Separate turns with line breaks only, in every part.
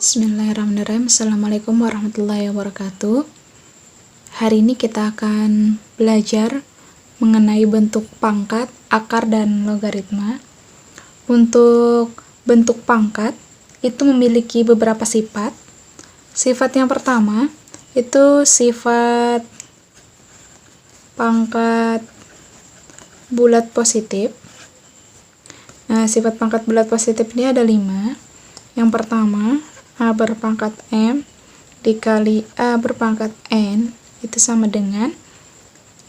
Bismillahirrahmanirrahim. Assalamualaikum warahmatullahi wabarakatuh. Hari ini kita akan belajar mengenai bentuk pangkat, akar, dan logaritma. Untuk bentuk pangkat itu memiliki beberapa sifat. Sifat yang pertama itu sifat pangkat bulat positif. Nah, sifat pangkat bulat positif ini ada 5. Yang pertama, A berpangkat M dikali A berpangkat N itu sama dengan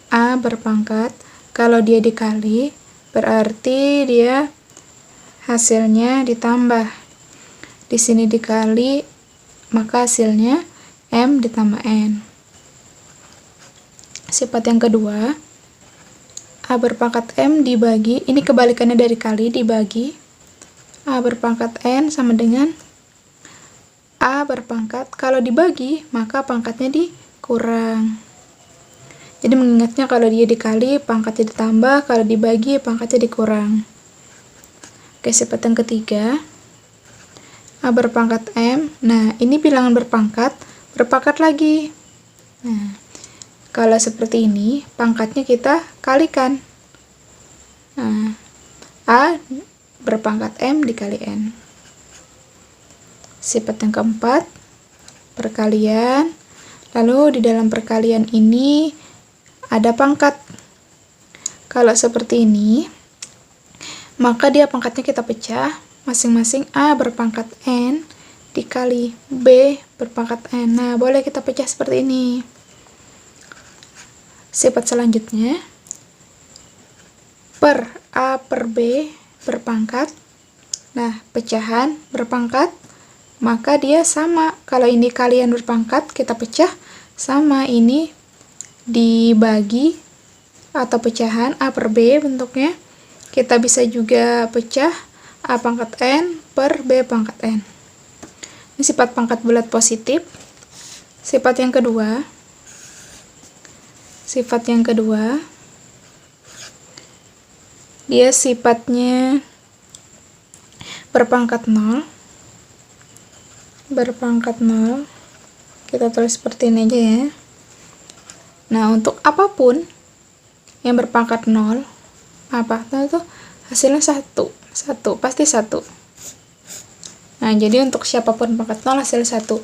A berpangkat, kalau dia dikali berarti dia hasilnya ditambah. Di sini dikali, maka hasilnya M ditambah N. Sifat yang kedua, A berpangkat M dibagi, ini kebalikannya dari kali, dibagi A berpangkat N sama dengan A berpangkat, kalau dibagi maka pangkatnya dikurang. Jadi mengingatnya kalau dia dikali pangkatnya ditambah, kalau dibagi pangkatnya dikurang. Oke, sifat yang ketiga, A berpangkat M. Nah, ini bilangan berpangkat lagi. Nah, kalau seperti ini pangkatnya kita kalikan. Nah, A berpangkat M dikali N. Sifat yang keempat, perkalian. Lalu di dalam perkalian ini ada pangkat. Kalau seperti ini, maka dia pangkatnya kita pecah. Masing-masing A berpangkat N dikali B berpangkat N. Nah, boleh kita pecah seperti ini. Sifat selanjutnya, per A per B berpangkat. Nah, pecahan berpangkat, maka dia sama. Kalau ini kalian berpangkat, kita pecah, sama ini dibagi atau pecahan A per B bentuknya. Kita bisa juga pecah A pangkat N per B pangkat N. Ini sifat pangkat bulat positif. Sifat yang kedua, dia sifatnya berpangkat 0. Kita tulis seperti ini aja ya. Nah, untuk apapun yang berpangkat 0, itu hasilnya 1, pasti 1. Nah, jadi untuk siapapun pangkat 0 hasil 1.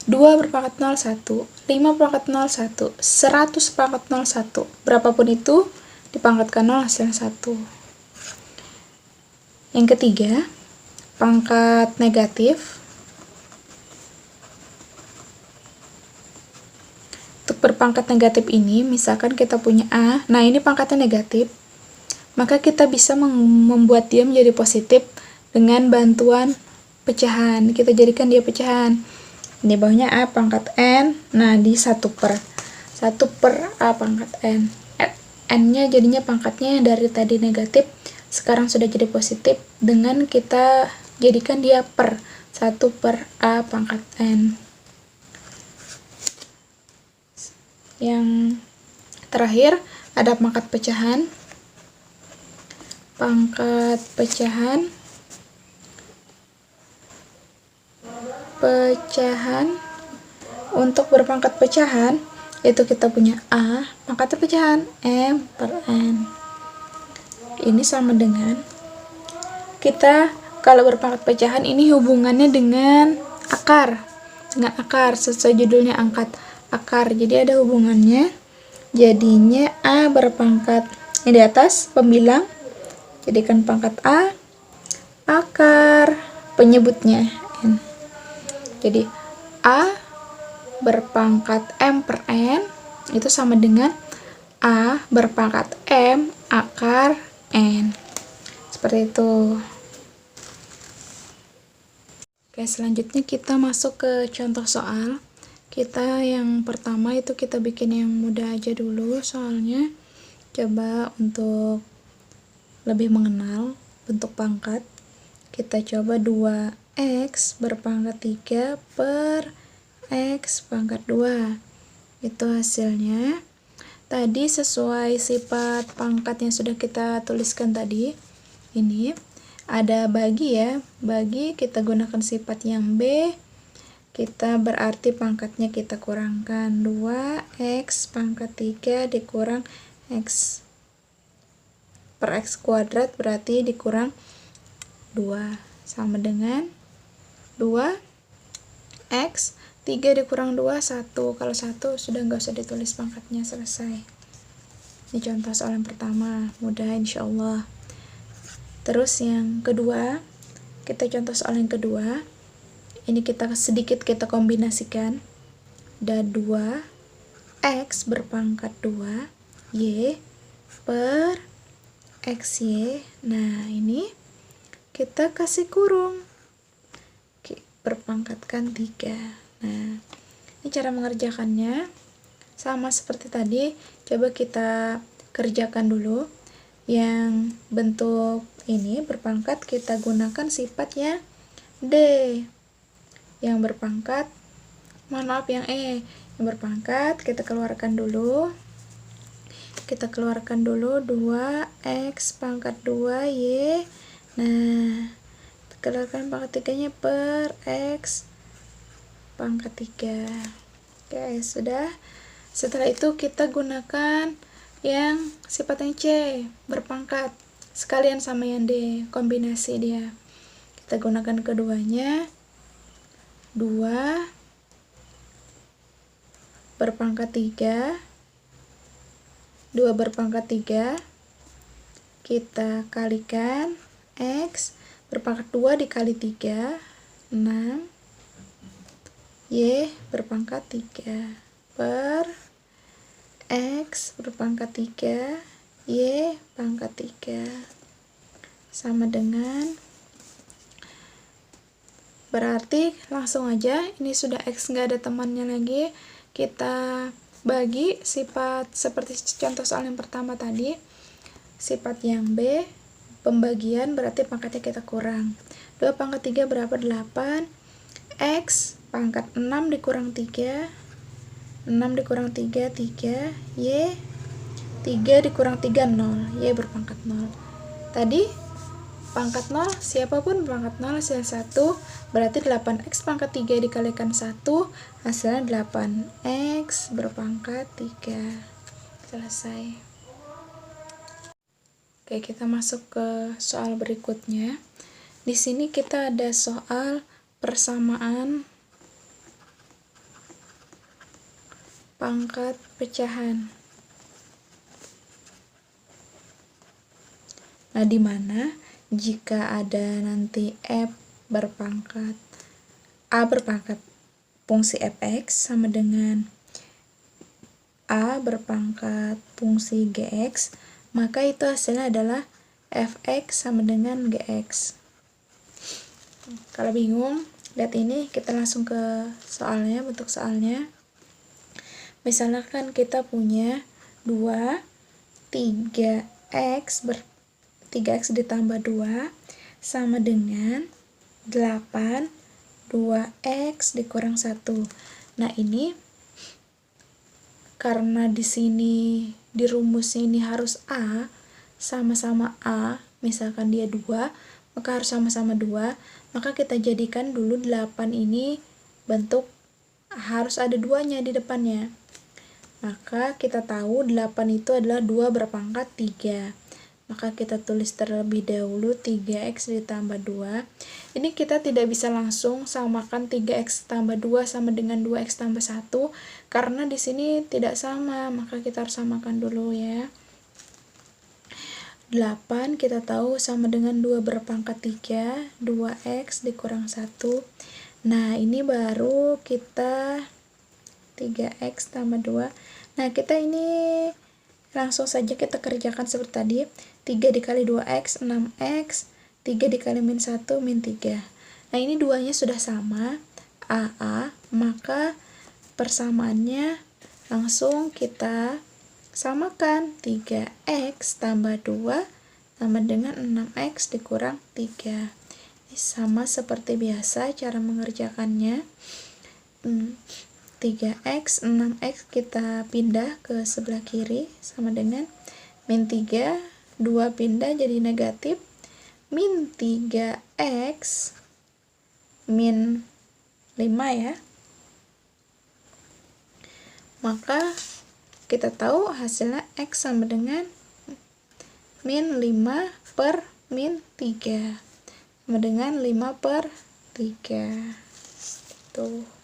2 berpangkat 0, 1. 5 berpangkat 0, 1. 100 berpangkat 0, 1. Berapapun itu dipangkatkan 0 hasilnya 1. Yang ketiga, pangkat negatif. Untuk berpangkat negatif ini, misalkan kita punya A, nah ini pangkatnya negatif, maka kita bisa membuat dia menjadi positif dengan bantuan pecahan. Kita jadikan dia pecahan. Ini bawahnya A pangkat N, nah di 1 per A pangkat N. N-nya jadinya pangkatnya dari tadi negatif, sekarang sudah jadi positif dengan kita jadikan dia per 1 per A pangkat N. Yang terakhir ada pangkat pecahan. Untuk berpangkat pecahan itu kita punya A pangkatnya pecahan M per N. Ini sama dengan kita kalau berpangkat pecahan ini hubungannya dengan akar. Sesuai judulnya akar. Jadi ada hubungannya. Jadinya A berpangkat, ini di atas pembilang, jadikan pangkat A, akar, penyebutnya N. Jadi A berpangkat M per N itu sama dengan A berpangkat M akar N. Seperti itu. Oke, selanjutnya kita masuk ke contoh soal. Kita yang pertama itu kita bikin yang mudah aja dulu soalnya. Coba untuk lebih mengenal bentuk pangkat, kita coba 2x berpangkat 3 per x pangkat 2. Itu hasilnya. Tadi sesuai sifat pangkat yang sudah kita tuliskan tadi. Ini ada bagi ya. Bagi kita gunakan sifat yang B. kita berarti pangkatnya kita kurangkan. 2x pangkat 3 dikurang x per x kuadrat berarti dikurang 2 sama dengan 2x 3 dikurang 2 1. Kalau 1 sudah nggak usah ditulis pangkatnya, selesai. Ini contoh soal yang pertama, mudah insyaallah. Terus yang kedua, kita contoh soal yang kedua. Ini kita sedikit kita kombinasikan. Ada 2x berpangkat 2 y per xy. Nah, ini kita kasih kurung. Berpangkatkan 3. Nah, ini cara mengerjakannya. Sama seperti tadi, coba kita kerjakan dulu. Yang bentuk ini berpangkat kita gunakan sifatnya D. Yang berpangkat, mohon maaf yang E. Yang berpangkat kita keluarkan dulu. Kita keluarkan dulu 2x pangkat 2y. Nah, keluarkan pangkat 3-nya per x pangkat 3. Oke, sudah. Setelah itu kita gunakan yang sifatnya C berpangkat sekalian sama yang D, kombinasi dia. Kita gunakan keduanya. 2 berpangkat 3, 2 berpangkat 3 kita kalikan x berpangkat 2 dikali 3 6 y berpangkat 3 per x berpangkat 3 y pangkat 3 sama dengan, berarti langsung aja ini sudah x nggak ada temannya lagi, kita bagi sifat seperti contoh soal yang pertama tadi. Sifat yang B pembagian berarti pangkatnya kita kurang. 2 pangkat 3 berapa? 8. X pangkat 6 dikurang 3, 6 dikurang 3 3, y 3 dikurang 3 0, y berpangkat 0. Tadi pangkat 0, siapapun pangkat 0 hasil 1, berarti 8x pangkat 3 dikalikan 1, hasilnya 8x berpangkat 3. Selesai. Oke, kita masuk ke soal berikutnya. Di sini kita ada soal persamaan pangkat pecahan. Nah, di mana jika ada nanti f berpangkat a berpangkat fungsi fx sama dengan a berpangkat fungsi gx, maka itu hasilnya adalah fx sama dengan gx. Kalau bingung, lihat ini, kita langsung ke soalnya, bentuk soalnya. Misalkan kita punya 2 3x 3x ditambah 2 sama dengan 8 2x dikurang 1. Nah, ini karena di sini di rumus ini harus A sama-sama A, misalkan dia 2, maka harus sama-sama 2, maka kita jadikan dulu 8 ini bentuk harus ada 2-nya di depannya. Maka kita tahu 8 itu adalah 2 berpangkat 3. Maka kita tulis terlebih dahulu 3x ditambah 2. Ini kita tidak bisa langsung samakan 3x tambah 2 sama dengan 2x tambah 1 karena di sini tidak sama, maka kita harus samakan dulu ya. 8 kita tahu sama dengan 2 berpangkat 3, 2x dikurang 1. Nah, ini baru kita 3x tambah 2. Nah, kita ini langsung saja kita kerjakan seperti tadi. 3 dikali 2x, 6x, 3 dikali min 1, min 3. Nah, ini duanya sudah sama, AA, maka persamaannya langsung kita samakan. 3x tambah 2 sama dengan 6x dikurang 3. Ini sama seperti biasa cara mengerjakannya. 3x, 6x kita pindah ke sebelah kiri sama dengan min 3, 2 pindah jadi negatif, min 3x min 5 ya, maka kita tahu hasilnya X sama dengan min 5 per min 3 sama dengan 5 per 3 gitu.